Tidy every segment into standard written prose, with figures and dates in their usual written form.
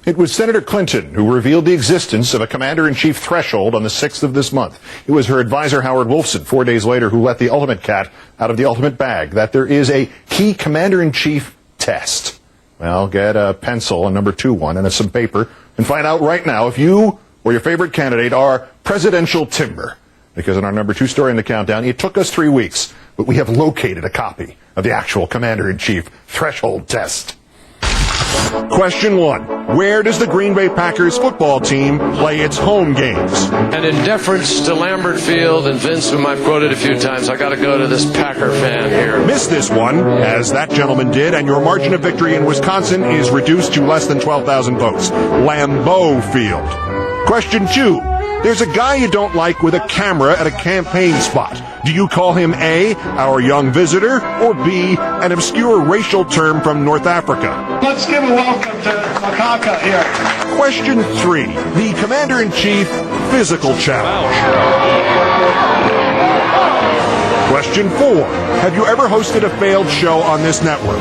It was Senator Clinton who revealed the existence of a commander-in-chief threshold on the 6th of this month. It was her advisor, Howard Wolfson, 4 days later, who let the ultimate cat out of the ultimate bag, that there is a key commander-in-chief test. Well, get a pencil, a number 2 one, and some paper, and find out right now if you or your favorite candidate are presidential timber. Because in our number 2 story in the countdown, it took us 3 weeks, but we have located a copy of the actual commander-in-chief threshold test. Question 1. Where does the Green Bay Packers football team play its home games? And in deference to Lambert Field and Vince, whom I've quoted a few times, I got to go to this Packer fan here. Miss this one, as that gentleman did, and your margin of victory in Wisconsin is reduced to less than 12,000 votes. Lambeau Field. Question 2. There's a guy you don't like with a camera at a campaign spot. Do you call him A, our young visitor, or B, an obscure racial term from North Africa? Let's give a welcome to Makaka here. Question 3. The Commander-in-Chief Physical Challenge. Question 4. Have you ever hosted a failed show on this network?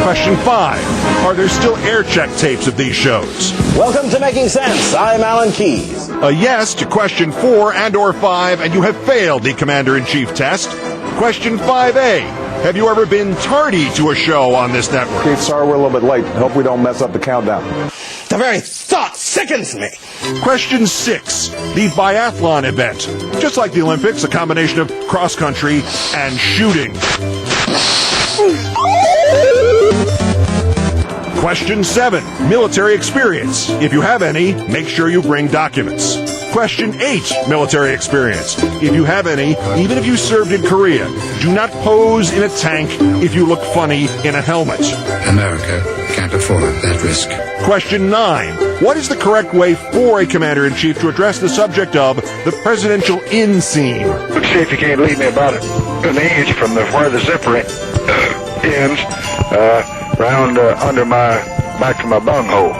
Question 5. Are there still air check tapes of these shows? Welcome to Making Sense. I'm Alan Keyes. A yes to question 4 and or 5, and you have failed the Commander-in-Chief test. Question 5A. Have you ever been tardy to a show on this network? Okay, sorry we're a little bit late. Hope we don't mess up the countdown. The very thought sickens me. Question 6. The biathlon event. Just like the Olympics, a combination of cross-country and shooting. Question 7. Military experience. If you have any, make sure you bring documents. Question 8. Military experience. If you have any, even if you served in Korea, do not pose in a tank if you look funny in a helmet. America can't afford that risk. Question 9. What is the correct way for a commander-in-chief to address the subject of the presidential in-scene? Let's see if you can't leave me about an inch from where the zipper ends, round under my back to my bunghole.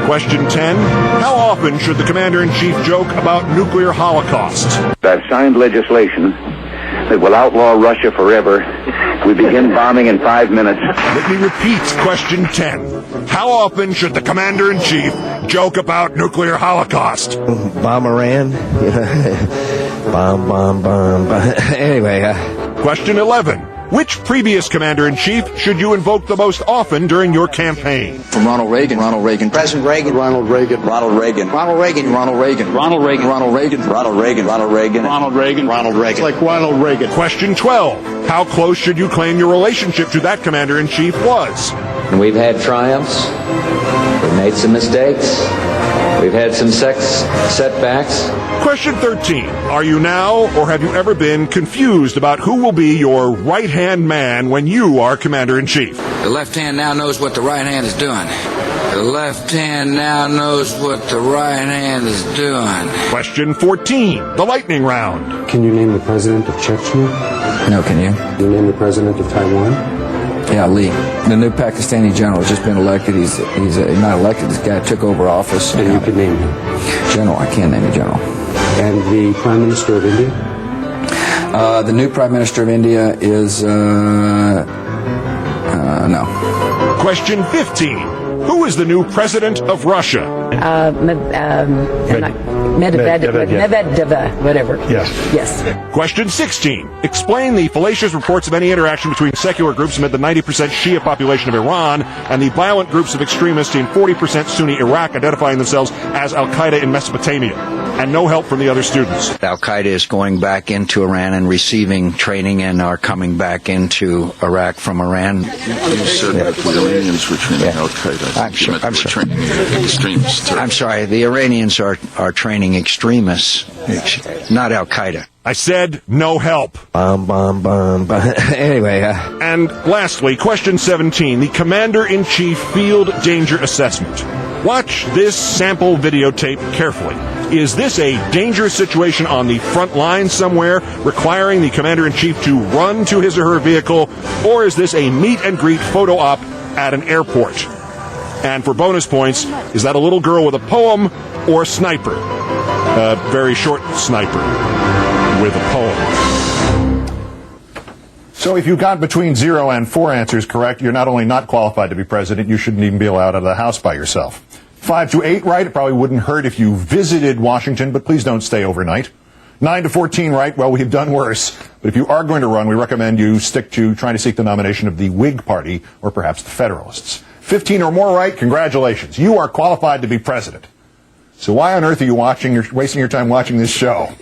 Question 10. How often should the commander-in-chief joke about nuclear holocaust? I've signed legislation that will outlaw Russia forever. We begin bombing in 5 minutes. Let me repeat question 10. How often should the commander-in-chief joke about nuclear holocaust? Bomb Iran. bomb. Anyway. Question 11. Which previous commander-in-chief should you invoke the most often during your campaign? From Ronald Reagan, President Reagan, Ronald Reagan. Ronald Reagan, Ronald Reagan, Ronald Reagan, Ronald Reagan, Ronald Reagan, Ronald Reagan, Ronald Reagan, Ronald Reagan, Ronald Reagan. It's like Ronald Reagan. Question 12. How close should you claim your relationship to that commander-in-chief was? We've had triumphs. We've made some mistakes. We've had some setbacks. Question 13. Are you now, or have you ever been, confused about who will be your right-hand man when you are commander-in-chief? The left hand now knows what the right hand is doing. The left hand now knows what the right hand is doing. Question 14. The lightning round. Can you name the president of Chechnya? No, can you? Can you name the president of Taiwan? Yeah, Lee. The new Pakistani general has just been elected. He's not elected. This guy took over office. And you can name him. General. I can't name a general. And the Prime Minister of India? The new Prime Minister of India is, no. Question 15. Who is the new president of Russia? Medvedev, whatever. Yes. Question 16. Explain the fallacious reports of any interaction between secular groups amid the 90% Shia population of Iran and the violent groups of extremists in 40% Sunni Iraq identifying themselves as Al-Qaeda in Mesopotamia, and no help from the other students. Al-Qaeda is going back into Iran and receiving training and are coming back into Iraq from Iran. You said that the Iranians were training Al-Qaeda. I'm sorry. Training extremists. I'm sorry. The Iranians are training extremists, not Al-Qaeda. I said no help. Anyway. And lastly, question 17, the Commander-in-Chief Field Danger Assessment. Watch this sample videotape carefully. Is this a dangerous situation on the front line somewhere, requiring the Commander-in-Chief to run to his or her vehicle, or is this a meet-and-greet photo op at an airport? And for bonus points, is that a little girl with a poem or a sniper? A very short sniper with a poem. So if you got between 0 and 4 answers correct, you're not only not qualified to be president, you shouldn't even be allowed out of the house by yourself. 5 to 8 right, it probably wouldn't hurt if you visited Washington, but please don't stay overnight. 9 to 14 right, well, we've done worse. But if you are going to run, we recommend you stick to trying to seek the nomination of the Whig Party or perhaps the Federalists. 15 or more right, congratulations. You are qualified to be president. So why on earth are you wasting your time watching this show?